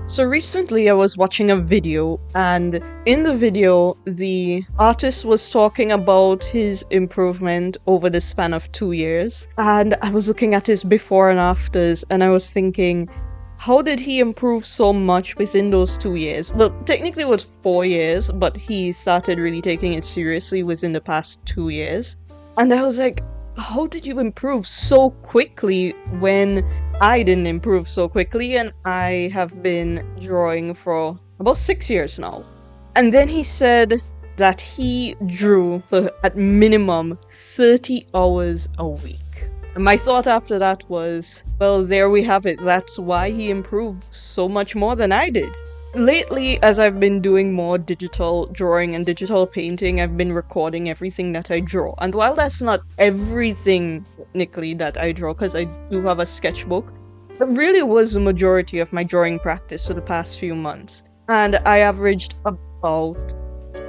So recently I was watching a video, and in the video the artist was talking about his improvement over the span of 2 years, and I was looking at his before and afters and I was thinking, how did he improve so much within those 2 years? Well, technically it was 4 years, but he started really taking it seriously within the past 2 years. And I was like, how did you improve so quickly when I didn't improve so quickly, and I have been drawing for about 6 years now? And then he said that he drew for at minimum 30 hours a week. And my thought after that was, well, there we have it. That's why he improved so much more than I did. Lately, as I've been doing more digital drawing and digital painting, I've been recording everything that I draw. And while that's not everything technically that I draw, because I do have a sketchbook, it really was the majority of my drawing practice for the past few months. And I averaged about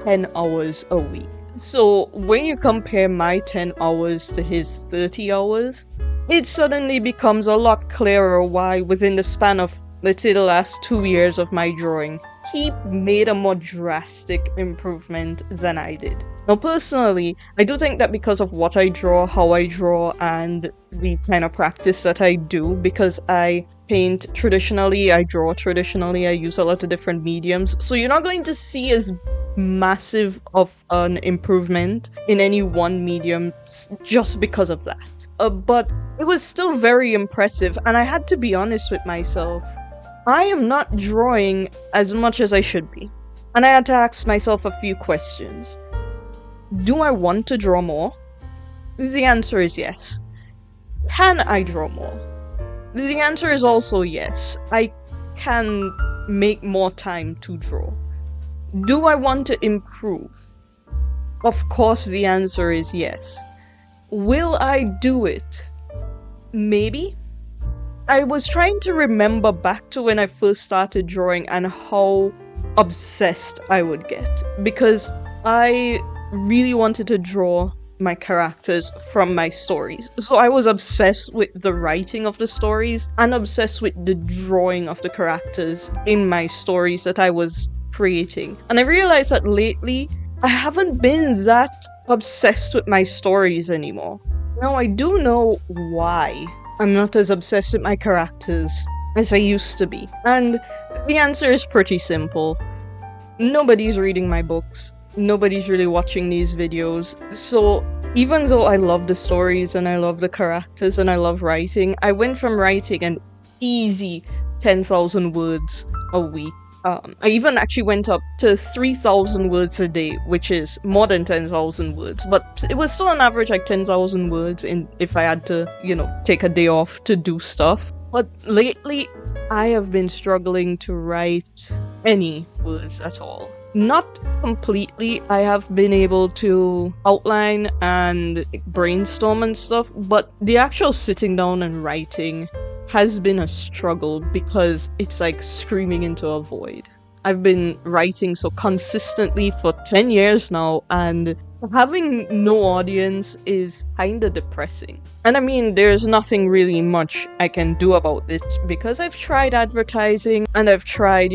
10 hours a week. So when you compare my 10 hours to his 30 hours, it suddenly becomes a lot clearer why within the span of, let's say, the last 2 years of my drawing, he made a more drastic improvement than I did. Now, personally, I do think that because of what I draw, how I draw, and the kind of practice that I do, because I paint traditionally, I draw traditionally, I use a lot of different mediums, so you're not going to see as massive of an improvement in any one medium just because of that. But it was still very impressive, and I had to be honest with myself. I am not drawing as much as I should be. And I had to ask myself a few questions. Do I want to draw more? The answer is yes. Can I draw more? The answer is also yes. I can make more time to draw. Do I want to improve? Of course, the answer is yes. Will I do it? Maybe. I was trying to remember back to when I first started drawing and how obsessed I would get, because I really wanted to draw my characters from my stories. So I was obsessed with the writing of the stories and obsessed with the drawing of the characters in my stories that I was creating. And I realized that lately I haven't been that obsessed with my stories anymore. Now I do know why I'm not as obsessed with my characters as I used to be. And the answer is pretty simple. Nobody's reading my books. Nobody's really watching these videos. So even though I love the stories and I love the characters and I love writing, I went from writing an easy 10,000 words a week. I even actually went up to 3,000 words a day, which is more than 10,000 words, but it was still on average like 10,000 words if I had to, take a day off to do stuff. But lately, I have been struggling to write any words at all. Not completely. I have been able to outline and brainstorm and stuff, but the actual sitting down and writing has been a struggle because it's like screaming into a void. I've been writing so consistently for 10 years now, and having no audience is kinda depressing. And I mean, there's nothing really much I can do about it because I've tried advertising and I've tried,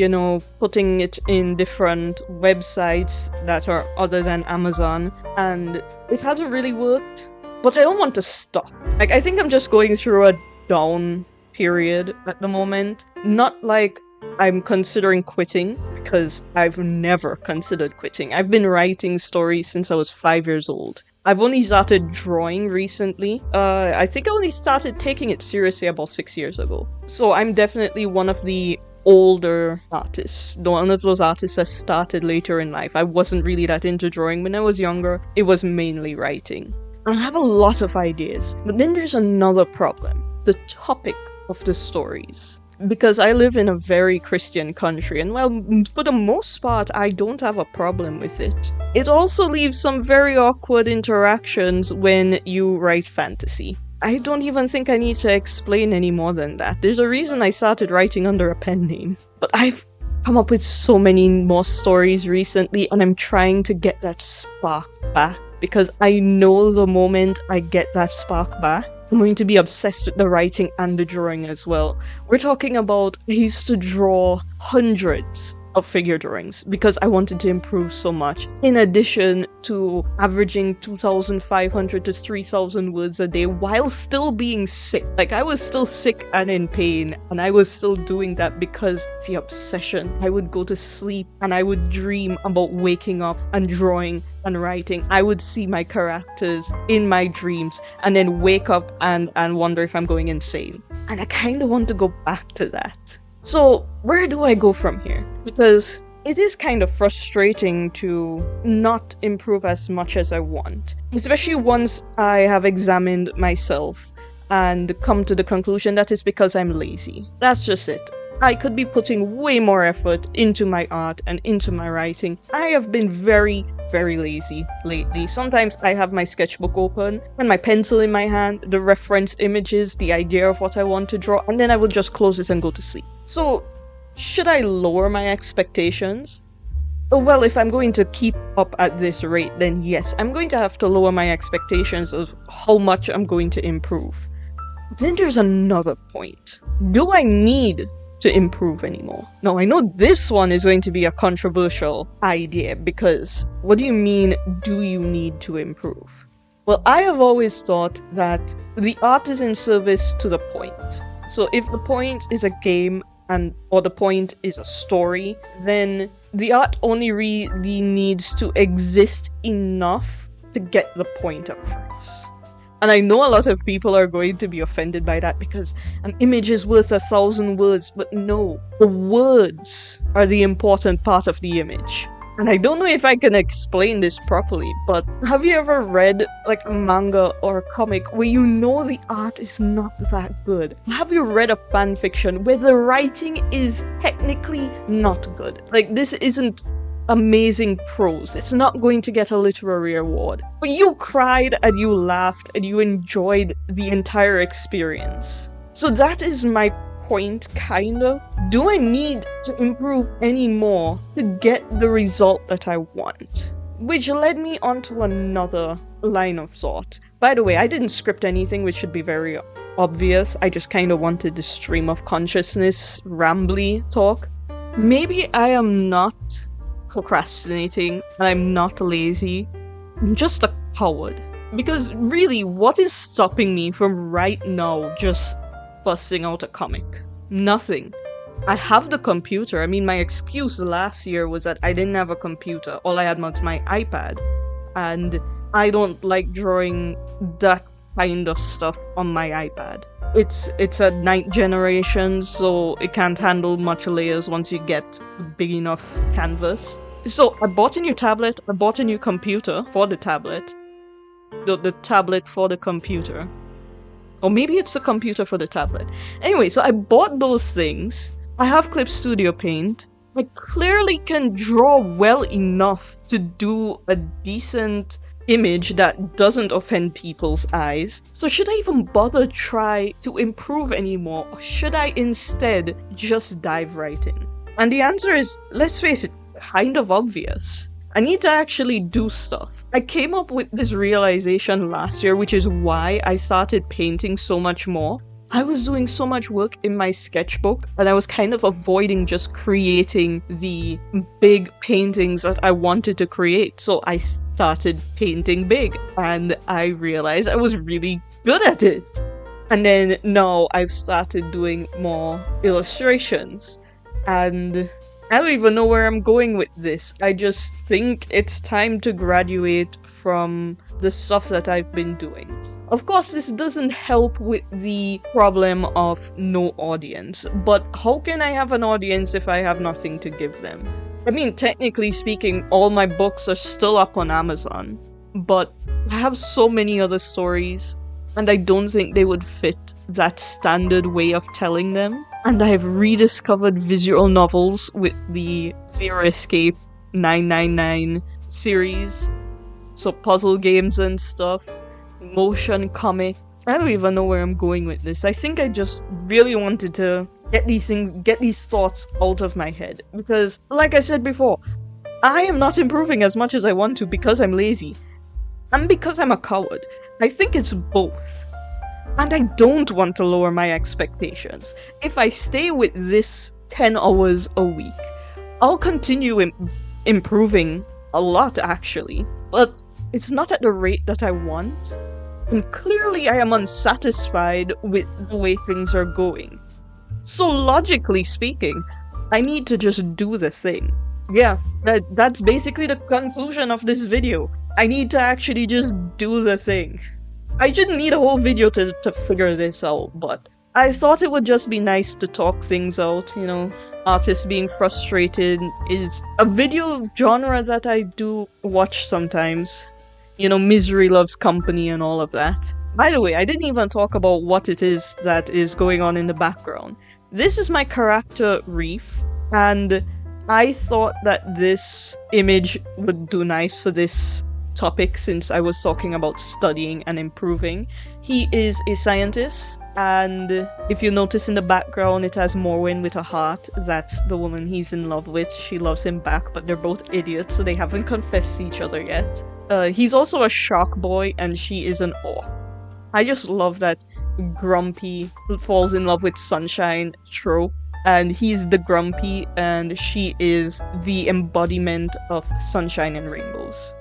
putting it in different websites that are other than Amazon, and it hasn't really worked. But I don't want to stop. I think I'm just going through a down period at the moment. Not like I'm considering quitting, because I've never considered quitting. I've been writing stories since I was 5 years old. I've only started drawing recently. I think I only started taking it seriously about 6 years ago. So I'm definitely one of the older artists. One of those artists that started later in life. I wasn't really that into drawing when I was younger. It was mainly writing. I have a lot of ideas, but then there's another problem. The topic of the stories. Because I live in a very Christian country, and well, for the most part, I don't have a problem with it. It also leaves some very awkward interactions when you write fantasy. I don't even think I need to explain any more than that. There's a reason I started writing under a pen name. But I've come up with so many more stories recently, and I'm trying to get that spark back, because I know the moment I get that spark back, I'm going to be obsessed with the writing and the drawing as well. We're talking about, I used to draw hundreds of figure drawings because I wanted to improve so much. In addition to averaging 2,500 to 3,000 words a day while still being sick. Like, I was still sick and in pain, and I was still doing that because of the obsession. I would go to sleep and I would dream about waking up and drawing and writing. I would see my characters in my dreams and then wake up and wonder if I'm going insane. And I kind of want to go back to that. So where do I go from here? Because it is kind of frustrating to not improve as much as I want, especially once I have examined myself and come to the conclusion that it's because I'm lazy. That's just it. I could be putting way more effort into my art and into my writing. I have been very, very lazy lately. Sometimes I have my sketchbook open and my pencil in my hand, the reference images, the idea of what I want to draw, and then I will just close it and go to sleep. So, should I lower my expectations? Well, if I'm going to keep up at this rate, then yes, I'm going to have to lower my expectations of how much I'm going to improve. Then there's another point. Do I need to improve anymore? Now, I know this one is going to be a controversial idea, because what do you mean, do you need to improve? Well, I have always thought that the art is in service to the point. So if the point is a game or the point is a story, then the art only really needs to exist enough to get the point across. And I know a lot of people are going to be offended by that because an image is worth 1,000 words, but no, the words are the important part of the image. And I don't know if I can explain this properly, but have you ever read like a manga or a comic where you know the art is not that good? Have you read a fan fiction where the writing is technically not good? Like, this isn't amazing prose. It's not going to get a literary award. But you cried and you laughed and you enjoyed the entire experience. So that is my point, kind of. Do I need to improve any more to get the result that I want? Which led me onto another line of thought. By the way, I didn't script anything, which should be very obvious. I just kind of wanted the stream of consciousness, rambly talk. Maybe I am not procrastinating and I'm not lazy. I'm just a coward. Because really, what is stopping me from right now just busting out a comic? Nothing. I have the computer. I mean, my excuse last year was that I didn't have a computer. All I had was my iPad. And I don't like drawing that kind of stuff on my iPad. It's a 9th generation, so it can't handle much layers once you get a big enough canvas. So I bought a new tablet, I bought a new computer for the tablet. The tablet for the computer. Or maybe it's the computer for the tablet. Anyway, so I bought those things. I have Clip Studio Paint. I clearly can draw well enough to do a decent image that doesn't offend people's eyes. So should I even bother try to improve anymore? Or should I instead just dive right in? And the answer is, let's face it, kind of obvious. I need to actually do stuff. I came up with this realization last year, which is why I started painting so much more. I was doing so much work in my sketchbook, and I was kind of avoiding just creating the big paintings that I wanted to create. So I started painting big, and I realized I was really good at it. And then now I've started doing more illustrations, and I don't even know where I'm going with this. I just think it's time to graduate from the stuff that I've been doing. Of course, this doesn't help with the problem of no audience, but how can I have an audience if I have nothing to give them? I mean, technically speaking, all my books are still up on Amazon, but I have so many other stories, and I don't think they would fit that standard way of telling them. And I have rediscovered visual novels with the Zero Escape 999 series. So puzzle games and stuff. Motion comic. I don't even know where I'm going with this. I think I just really wanted to get these thoughts out of my head. Because, like I said before, I am not improving as much as I want to because I'm lazy. And because I'm a coward. I think it's both. And I don't want to lower my expectations. If I stay with this 10 hours a week, I'll continue improving a lot actually, but it's not at the rate that I want. And clearly I am unsatisfied with the way things are going. So logically speaking, I need to just do the thing. Yeah, that's basically the conclusion of this video. I need to actually just do the thing. I didn't need a whole video to figure this out, but I thought it would just be nice to talk things out, you know. Artists being frustrated is a video genre that I do watch sometimes. You know, misery loves company and all of that. By the way, I didn't even talk about what it is that is going on in the background. This is my character Reef, and I thought that this image would do nice for this topic since I was talking about studying and improving. He is a scientist, and if you notice in the background it has Morwen with a heart. That's the woman he's in love with. She loves him back, but they're both idiots, so they haven't confessed to each other yet. He's also a shark boy, and she is an orc. I just love that grumpy falls in love with sunshine trope, and he's the grumpy and she is the embodiment of sunshine and rainbows.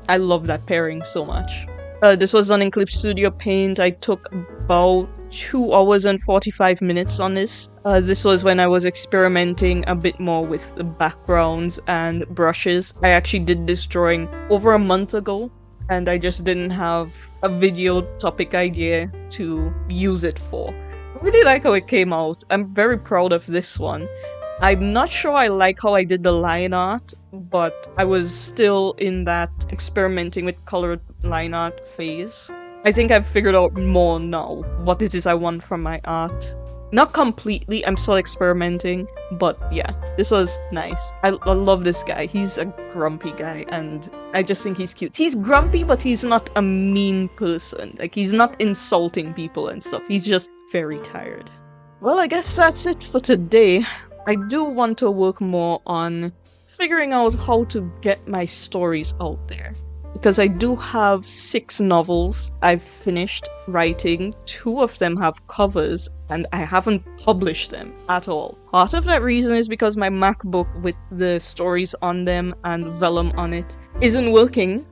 I love that pairing so much. This was done in Clip Studio Paint. I took about 2 hours and 45 minutes on this. This was when I was experimenting a bit more with the backgrounds and brushes. I actually did this drawing over a month ago, and I just didn't have a video topic idea to use it for. I really like how it came out. I'm very proud of this one. I'm not sure I like how I did the line art, but I was still in that experimenting with colored line art phase. I think I've figured out more now what it is I want from my art. Not completely, I'm still experimenting, but yeah, this was nice. I love this guy. He's a grumpy guy, and I just think he's cute. He's grumpy, but he's not a mean person. Like, he's not insulting people and stuff. He's just very tired. Well, I guess that's it for today. I do want to work more on figuring out how to get my stories out there. Because I do have 6 novels I've finished writing. 2 of them have covers, and I haven't published them at all. Part of that reason is because my MacBook with the stories on them and vellum on it isn't working,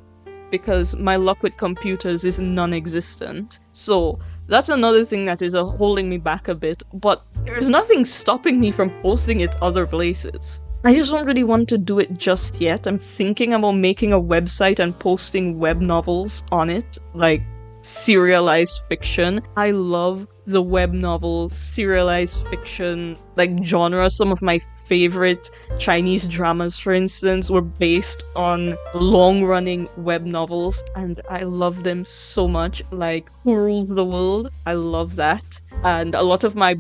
because my luck with computers is non-existent. So that's another thing that is holding me back a bit, but there's nothing stopping me from posting it other places. I just don't really want to do it just yet. I'm thinking about making a website and posting web novels on it, like serialized fiction. I love the web novel, serialized fiction, like genre. Some of my favorite Chinese dramas, for instance, were based on long-running web novels, and I love them so much. Like Who Rules the World? I love that. And a lot of my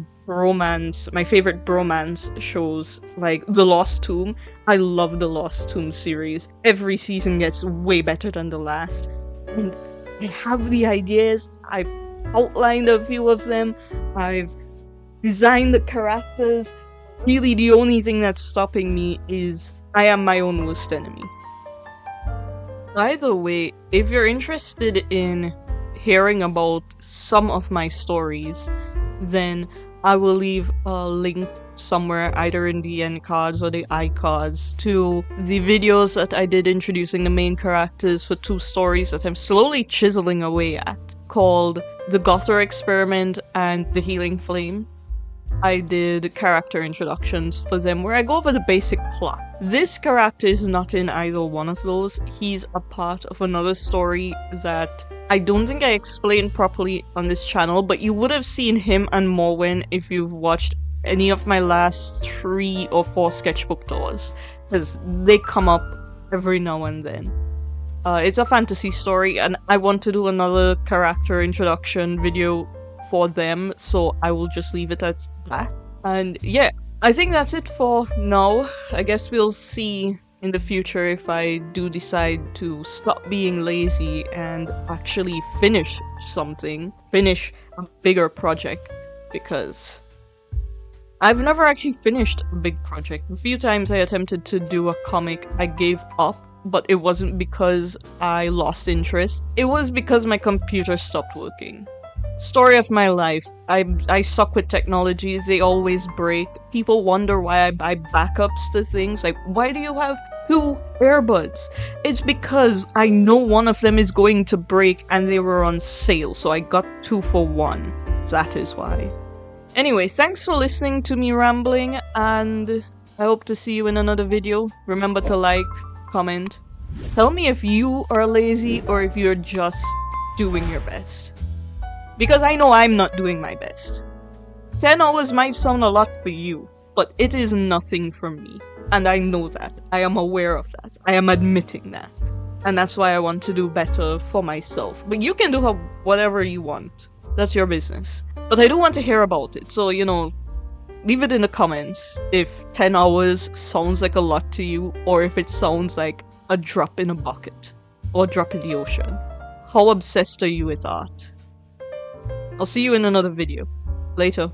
favorite bromance shows, like The Lost Tomb. I love the Lost Tomb series. Every season gets way better than the last. And I have the ideas. I've outlined a few of them. I've designed the characters. Really, the only thing that's stopping me is I am my own worst enemy. By the way, if you're interested in hearing about some of my stories, then I will leave a link somewhere, either in the end cards or the iCards, to the videos that I did introducing the main characters for 2 stories that I'm slowly chiseling away at, called The Gother Experiment and The Healing Flame. I did character introductions for them where I go over the basic plot. This character is not in either one of those. He's a part of another story that I don't think I explained properly on this channel, but you would have seen him and Morwen if you've watched any of my last 3 or 4 sketchbook tours, because they come up every now and then. It's a fantasy story, and I want to do another character introduction video for them, so I will just leave it at that. And yeah, I think that's it for now. I guess we'll see in the future if I do decide to stop being lazy and actually finish something, finish a bigger project, because I've never actually finished a big project. A few times I attempted to do a comic, I gave up, but it wasn't because I lost interest. It was because my computer stopped working. Story of my life. I suck with technology. They always break. People wonder why I buy backups to things. Like, why do you have 2 earbuds? It's because I know one of them is going to break and they were on sale, so I got 2 for 1. That is why. Anyway, thanks for listening to me rambling, and I hope to see you in another video. Remember to like, comment. Tell me if you are lazy or if you're just doing your best. Because I know I'm not doing my best. 10 hours might sound a lot for you, but it is nothing for me. And I know that. I am aware of that. I am admitting that. And that's why I want to do better for myself. But you can do whatever you want. That's your business. But I do want to hear about it. So, leave it in the comments if 10 hours sounds like a lot to you, or if it sounds like a drop in a bucket, or a drop in the ocean. How obsessed are you with art? I'll see you in another video. Later.